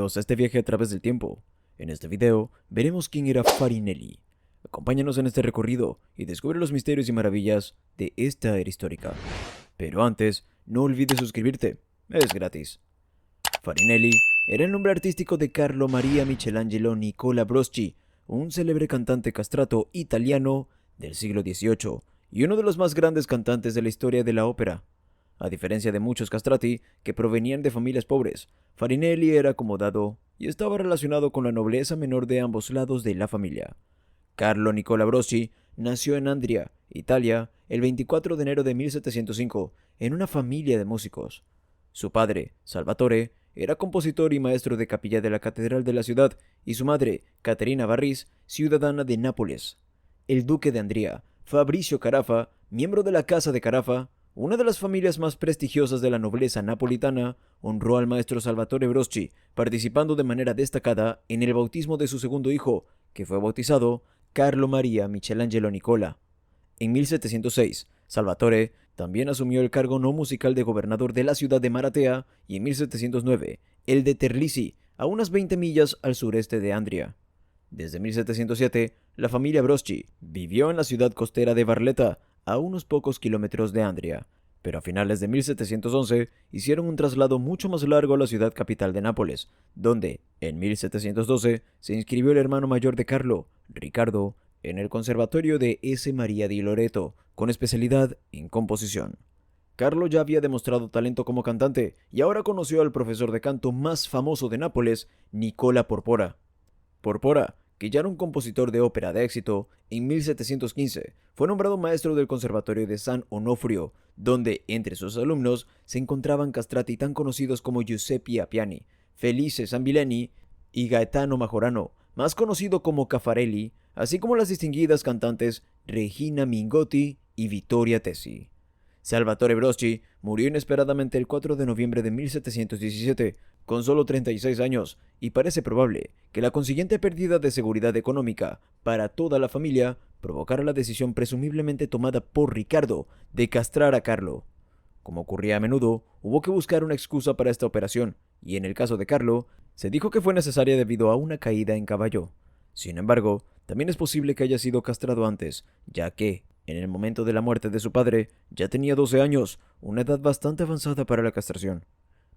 Bienvenidos a este viaje a través del tiempo. En este video veremos quién era Farinelli. Acompáñanos en este recorrido y descubre los misterios y maravillas de esta era histórica. Pero antes, no olvides suscribirte, es gratis. Farinelli era el nombre artístico de Carlo Maria Michelangelo Nicola Broschi, un célebre cantante castrato italiano del siglo XVIII y uno de los más grandes cantantes de la historia de la ópera. A diferencia de muchos castrati que provenían de familias pobres, Farinelli era acomodado y estaba relacionado con la nobleza menor de ambos lados de la familia. Carlo Nicola Broschi nació en Andria, Italia, el 24 de enero de 1705, en una familia de músicos. Su padre, Salvatore, era compositor y maestro de capilla de la catedral de la ciudad, y su madre, Caterina Barris, ciudadana de Nápoles. El duque de Andria, Fabrizio Carafa, miembro de la Casa de Carafa, una de las familias más prestigiosas de la nobleza napolitana, honró al maestro Salvatore Broschi, participando de manera destacada en el bautismo de su segundo hijo, que fue bautizado Carlo Maria Michelangelo Nicola. En 1706, Salvatore también asumió el cargo no musical de gobernador de la ciudad de Maratea y en 1709 el de Terlizzi, a unas 20 millas al sureste de Andria. Desde 1707, la familia Broschi vivió en la ciudad costera de Barletta, a unos pocos kilómetros de Andria, pero a finales de 1711 hicieron un traslado mucho más largo a la ciudad capital de Nápoles, donde, en 1712, se inscribió el hermano mayor de Carlo, Ricardo, en el Conservatorio de S. Maria di Loreto, con especialidad en composición. Carlo ya había demostrado talento como cantante y ahora conoció al profesor de canto más famoso de Nápoles, Nicola Porpora. Porpora, que ya era un compositor de ópera de éxito, en 1715 fue nombrado maestro del Conservatorio de San Onofrio, donde entre sus alumnos se encontraban castrati tan conocidos como Giuseppe Appiani, Felice Sambileni y Gaetano Majorano, más conocido como Caffarelli, así como las distinguidas cantantes Regina Mingotti y Vittoria Tesi. Salvatore Broschi murió inesperadamente el 4 de noviembre de 1717, con solo 36 años, y parece probable que la consiguiente pérdida de seguridad económica para toda la familia provocara la decisión presumiblemente tomada por Ricardo de castrar a Carlo. Como ocurría a menudo, hubo que buscar una excusa para esta operación, y en el caso de Carlo, se dijo que fue necesaria debido a una caída en caballo. Sin embargo, también es posible que haya sido castrado antes, ya que, en el momento de la muerte de su padre, ya tenía 12 años, una edad bastante avanzada para la castración.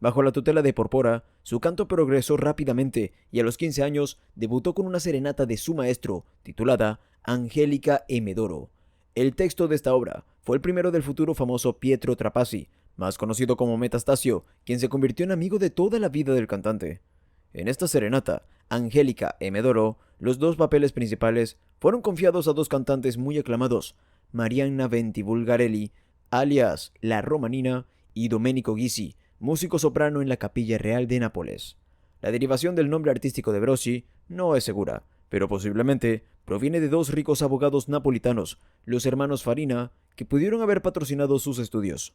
Bajo la tutela de Porpora, su canto progresó rápidamente y a los 15 años debutó con una serenata de su maestro, titulada Angelica e Medoro. El texto de esta obra fue el primero del futuro famoso Pietro Trapassi, más conocido como Metastasio, quien se convirtió en amigo de toda la vida del cantante. En esta serenata, Angelica e Medoro, los dos papeles principales fueron confiados a dos cantantes muy aclamados, Marianna Venti Bulgarelli, alias La Romanina, y Domenico Ghisi, músico soprano en la Capilla Real de Nápoles. La derivación del nombre artístico de Broschi no es segura, pero posiblemente proviene de dos ricos abogados napolitanos, los hermanos Farina, que pudieron haber patrocinado sus estudios.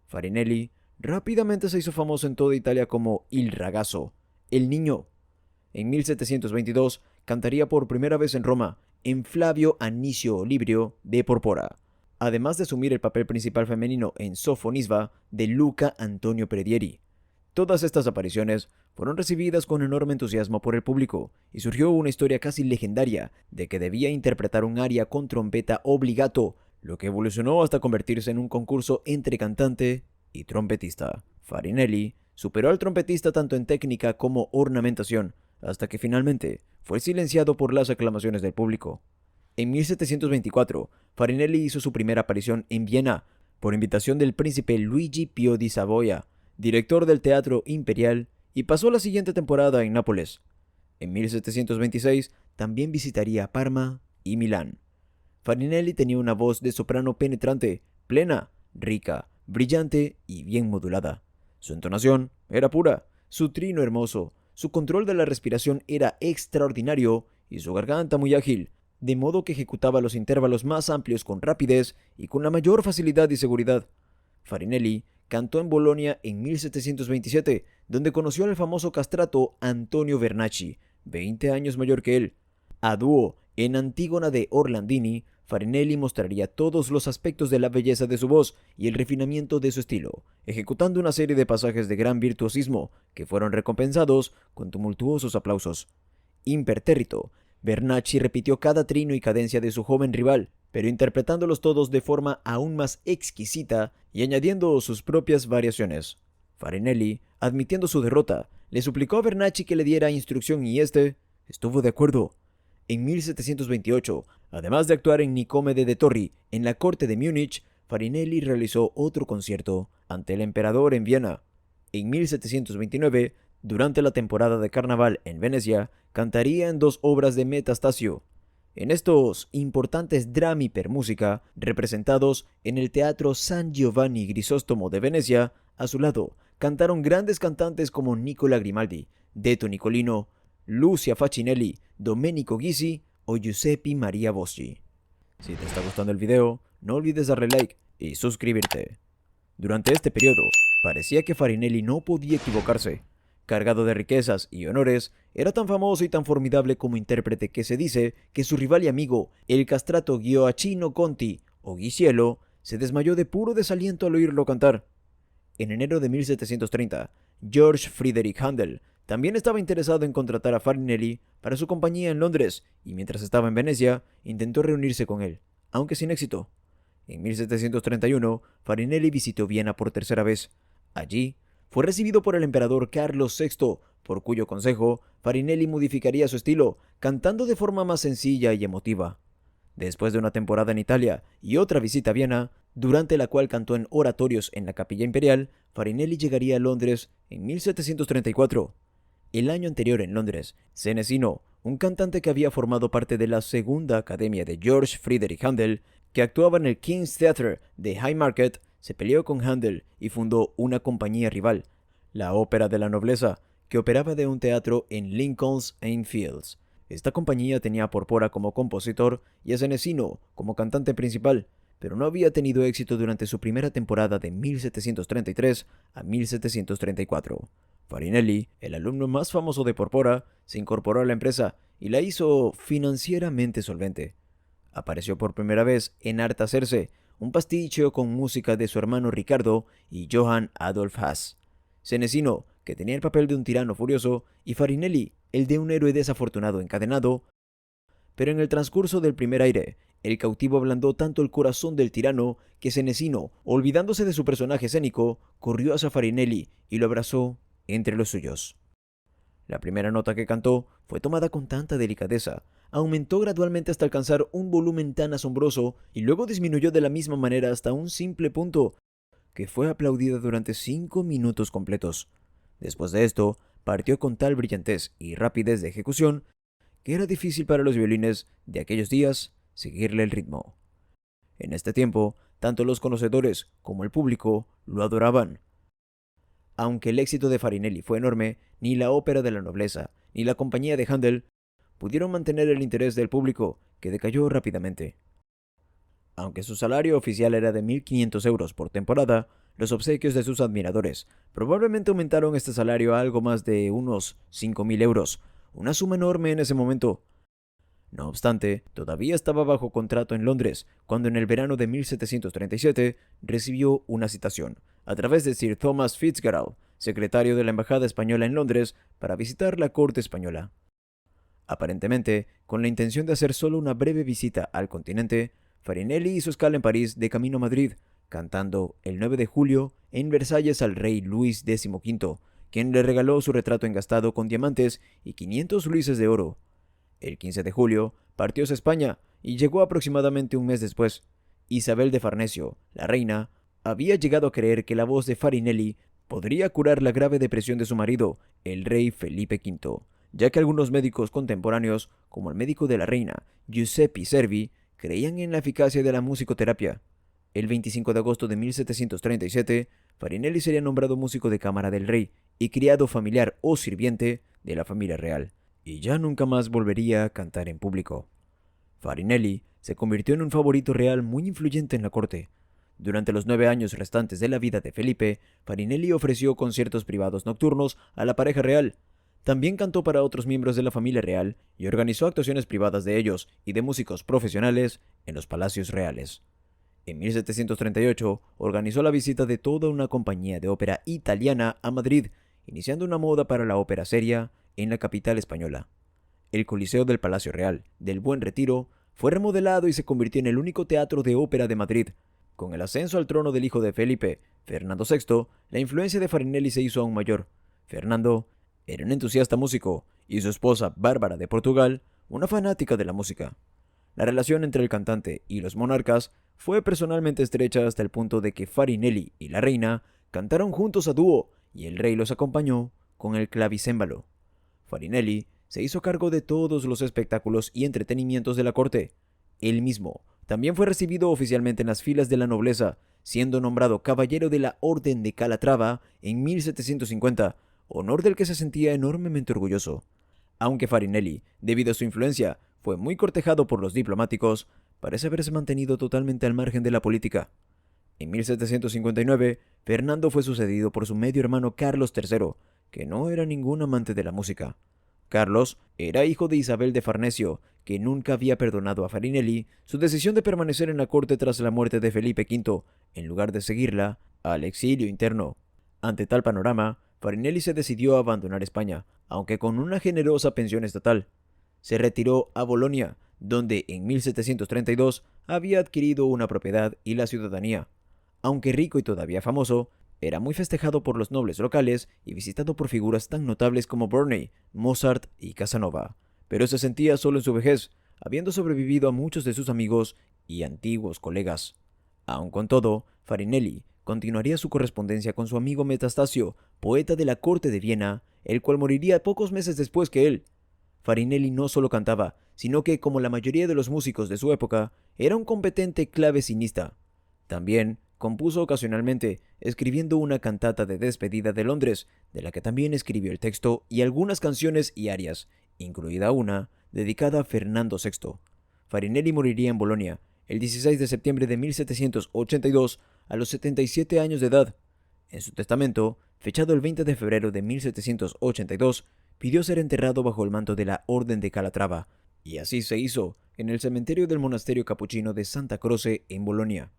Farinelli rápidamente se hizo famoso en toda Italia como Il Ragazzo, el niño. En 1722 cantaría por primera vez en Roma, en Flavio Anicio Olibrio de Porpora, además de asumir el papel principal femenino en Sofonisba de Luca Antonio Predieri. Todas estas apariciones fueron recibidas con enorme entusiasmo por el público, y surgió una historia casi legendaria de que debía interpretar un aria con trompeta obligato, lo que evolucionó hasta convertirse en un concurso entre cantante y trompetista. Farinelli superó al trompetista tanto en técnica como ornamentación, hasta que finalmente fue silenciado por las aclamaciones del público. En 1724, Farinelli hizo su primera aparición en Viena, por invitación del príncipe Luigi Pio di Savoia, director del Teatro Imperial, y pasó la siguiente temporada en Nápoles. En 1726 también visitaría Parma y Milán. Farinelli tenía una voz de soprano penetrante, plena, rica, brillante y bien modulada. Su entonación era pura, su trino hermoso, su control de la respiración era extraordinario y su garganta muy ágil, de modo que ejecutaba los intervalos más amplios con rapidez y con la mayor facilidad y seguridad. Farinelli cantó en Bolonia en 1727, donde conoció al famoso castrato Antonio Vernacci, 20 años mayor que él. A dúo en Antígona de Orlandini, Farinelli mostraría todos los aspectos de la belleza de su voz y el refinamiento de su estilo, ejecutando una serie de pasajes de gran virtuosismo que fueron recompensados con tumultuosos aplausos. Impertérrito, Bernacchi repitió cada trino y cadencia de su joven rival, pero interpretándolos todos de forma aún más exquisita y añadiendo sus propias variaciones. Farinelli, admitiendo su derrota, le suplicó a Bernacchi que le diera instrucción y éste estuvo de acuerdo. En 1728, además de actuar en Nicomede de Torri en la corte de Múnich, Farinelli realizó otro concierto ante el emperador en Viena. En 1729, durante la temporada de carnaval en Venecia, cantaría en 2 obras de Metastasio. En estos importantes drami per musica, representados en el Teatro San Giovanni Grisóstomo de Venecia, a su lado cantaron grandes cantantes como Nicola Grimaldi, Detto Nicolino, Lucia Facinelli, Domenico Ghisi o Giuseppe Maria Boschi. Si te está gustando el video, no olvides darle like y suscribirte. Durante este periodo, parecía que Farinelli no podía equivocarse. Cargado de riquezas y honores, era tan famoso y tan formidable como intérprete que se dice que su rival y amigo, el castrato Gioacchino Conti o Ghisiello, se desmayó de puro desaliento al oírlo cantar. En enero de 1730, George Friedrich Händel también estaba interesado en contratar a Farinelli para su compañía en Londres y mientras estaba en Venecia intentó reunirse con él, aunque sin éxito. En 1731, Farinelli visitó Viena por tercera vez. Allí, fue recibido por el emperador Carlos VI, por cuyo consejo Farinelli modificaría su estilo, cantando de forma más sencilla y emotiva. Después de una temporada en Italia y otra visita a Viena, durante la cual cantó en oratorios en la Capilla Imperial, Farinelli llegaría a Londres en 1734. El año anterior en Londres, Senesino, un cantante que había formado parte de la segunda academia de George Friedrich Händel, que actuaba en el King's Theatre de Haymarket, se peleó con Händel y fundó una compañía rival, la Ópera de la Nobleza, que operaba de un teatro en Lincoln's Inn Fields. Esta compañía tenía a Porpora como compositor y a Senesino como cantante principal, pero no había tenido éxito durante su primera temporada de 1733 a 1734. Farinelli, el alumno más famoso de Porpora, se incorporó a la empresa y la hizo financieramente solvente. Apareció por primera vez en Artaserse, un pasticho con música de su hermano Ricardo y Johann Adolf Haas. Senesino, que tenía el papel de un tirano furioso, y Farinelli, el de un héroe desafortunado encadenado. Pero en el transcurso del primer aire, el cautivo ablandó tanto el corazón del tirano que Senesino, olvidándose de su personaje escénico, corrió hacia Farinelli y lo abrazó entre los suyos. La primera nota que cantó fue tomada con tanta delicadeza, aumentó gradualmente hasta alcanzar un volumen tan asombroso y luego disminuyó de la misma manera hasta un simple punto, que fue aplaudida durante 5 minutos completos. Después de esto, partió con tal brillantez y rapidez de ejecución que era difícil para los violines de aquellos días seguirle el ritmo. En este tiempo, tanto los conocedores como el público lo adoraban. Aunque el éxito de Farinelli fue enorme, ni la Ópera de la Nobleza ni la compañía de Händel pudieron mantener el interés del público, que decayó rápidamente. Aunque su salario oficial era de 1.500 euros por temporada, los obsequios de sus admiradores probablemente aumentaron este salario a algo más de unos 5.000 euros, una suma enorme en ese momento. No obstante, todavía estaba bajo contrato en Londres, cuando en el verano de 1737 recibió una citación, a través de Sir Thomas Fitzgerald, secretario de la Embajada Española en Londres, para visitar la corte española. Aparentemente, con la intención de hacer solo una breve visita al continente, Farinelli hizo escala en París de camino a Madrid, cantando el 9 de julio en Versalles al rey Luis XV, quien le regaló su retrato engastado con diamantes y 500 luises de oro. El 15 de julio partió hacia España y llegó aproximadamente un mes después. Isabel de Farnesio, la reina, había llegado a creer que la voz de Farinelli podría curar la grave depresión de su marido, el rey Felipe V, ya que algunos médicos contemporáneos, como el médico de la reina, Giuseppe Servi, creían en la eficacia de la musicoterapia. El 25 de agosto de 1737, Farinelli sería nombrado músico de cámara del rey y criado familiar o sirviente de la familia real, y ya nunca más volvería a cantar en público. Farinelli se convirtió en un favorito real muy influyente en la corte. Durante los 9 años restantes de la vida de Felipe, Farinelli ofreció conciertos privados nocturnos a la pareja real. También cantó para otros miembros de la familia real y organizó actuaciones privadas de ellos y de músicos profesionales en los palacios reales. En 1738 organizó la visita de toda una compañía de ópera italiana a Madrid, iniciando una moda para la ópera seria en la capital española. El Coliseo del Palacio Real del Buen Retiro fue remodelado y se convirtió en el único teatro de ópera de Madrid. Con el ascenso al trono del hijo de Felipe, Fernando VI, la influencia de Farinelli se hizo aún mayor. Fernando era un entusiasta músico y su esposa, Bárbara de Portugal, una fanática de la música. La relación entre el cantante y los monarcas fue personalmente estrecha hasta el punto de que Farinelli y la reina cantaron juntos a dúo y el rey los acompañó con el clavicémbalo. Farinelli se hizo cargo de todos los espectáculos y entretenimientos de la corte. Él mismo también fue recibido oficialmente en las filas de la nobleza, siendo nombrado caballero de la Orden de Calatrava en 1750, honor del que se sentía enormemente orgulloso. Aunque Farinelli, debido a su influencia, fue muy cortejado por los diplomáticos, parece haberse mantenido totalmente al margen de la política. En 1759, Fernando fue sucedido por su medio hermano Carlos III, que no era ningún amante de la música. Carlos era hijo de Isabel de Farnesio, que nunca había perdonado a Farinelli su decisión de permanecer en la corte tras la muerte de Felipe V, en lugar de seguirla al exilio interno. Ante tal panorama, Farinelli se decidió a abandonar España, aunque con una generosa pensión estatal. Se retiró a Bolonia, donde en 1732 había adquirido una propiedad y la ciudadanía. Aunque rico y todavía famoso, era muy festejado por los nobles locales y visitado por figuras tan notables como Burney, Mozart y Casanova. Pero se sentía solo en su vejez, habiendo sobrevivido a muchos de sus amigos y antiguos colegas. Aun con todo, Farinelli continuaría su correspondencia con su amigo Metastasio, poeta de la corte de Viena, el cual moriría pocos meses después que él. Farinelli no solo cantaba, sino que, como la mayoría de los músicos de su época, era un competente clavecinista. También compuso ocasionalmente, escribiendo una cantata de despedida de Londres, de la que también escribió el texto y algunas canciones y arias, incluida una dedicada a Fernando VI. Farinelli moriría en Bolonia el 16 de septiembre de 1782 a los 77 años de edad. En su testamento, fechado el 20 de febrero de 1782, pidió ser enterrado bajo el manto de la Orden de Calatrava, y así se hizo en el cementerio del monasterio capuchino de Santa Croce en Bolonia.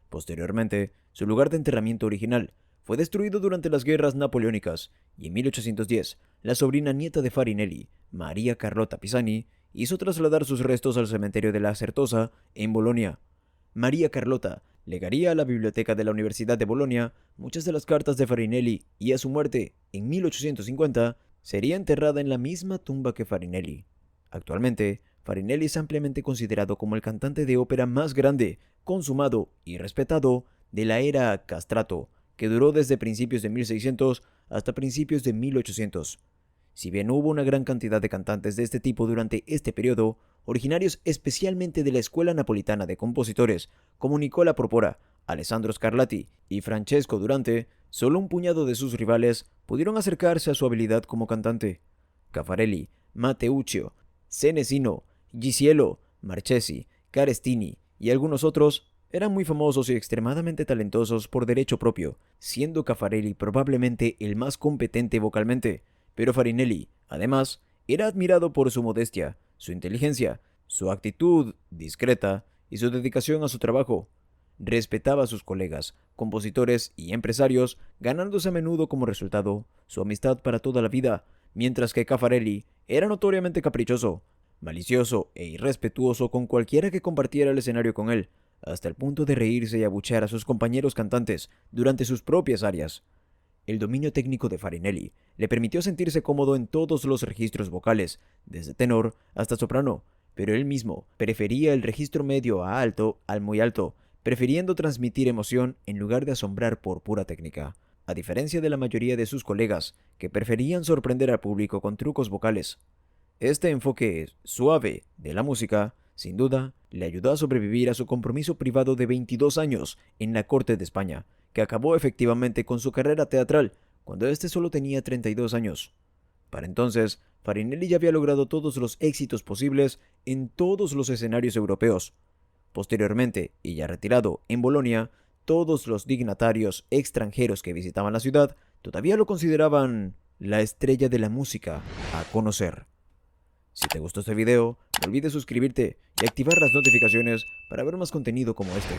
Posteriormente, su lugar de enterramiento original fue destruido durante las guerras napoleónicas y en 1810 la sobrina nieta de Farinelli, María Carlota Pisani, hizo trasladar sus restos al cementerio de la Certosa en Bolonia. María Carlota legaría a la biblioteca de la Universidad de Bolonia muchas de las cartas de Farinelli y a su muerte, en 1850, sería enterrada en la misma tumba que Farinelli. Actualmente, Farinelli es ampliamente considerado como el cantante de ópera más grande, consumado y respetado de la era castrato, que duró desde principios de 1600 hasta principios de 1800. Si bien hubo una gran cantidad de cantantes de este tipo durante este periodo, originarios especialmente de la escuela napolitana de compositores, como Nicola Porpora, Alessandro Scarlatti y Francesco Durante, solo un puñado de sus rivales pudieron acercarse a su habilidad como cantante. Caffarelli, Matteuccio, Senesino, Gisiello, Marchesi, Carestini y algunos otros eran muy famosos y extremadamente talentosos por derecho propio, siendo Caffarelli probablemente el más competente vocalmente, pero Farinelli, además, era admirado por su modestia, su inteligencia, su actitud discreta y su dedicación a su trabajo. Respetaba a sus colegas, compositores y empresarios, ganándose a menudo como resultado su amistad para toda la vida, mientras que Caffarelli era notoriamente caprichoso, malicioso e irrespetuoso con cualquiera que compartiera el escenario con él, hasta el punto de reírse y abuchear a sus compañeros cantantes durante sus propias arias. El dominio técnico de Farinelli le permitió sentirse cómodo en todos los registros vocales, desde tenor hasta soprano, pero él mismo prefería el registro medio a alto al muy alto, prefiriendo transmitir emoción en lugar de asombrar por pura técnica, a diferencia de la mayoría de sus colegas, que preferían sorprender al público con trucos vocales. Este enfoque suave de la música, sin duda, le ayudó a sobrevivir a su compromiso privado de 22 años en la corte de España, que acabó efectivamente con su carrera teatral cuando éste solo tenía 32 años. Para entonces, Farinelli ya había logrado todos los éxitos posibles en todos los escenarios europeos. Posteriormente, y ya retirado en Bolonia, todos los dignatarios extranjeros que visitaban la ciudad todavía lo consideraban la estrella de la música a conocer. Si te gustó este video, no olvides suscribirte y activar las notificaciones para ver más contenido como este.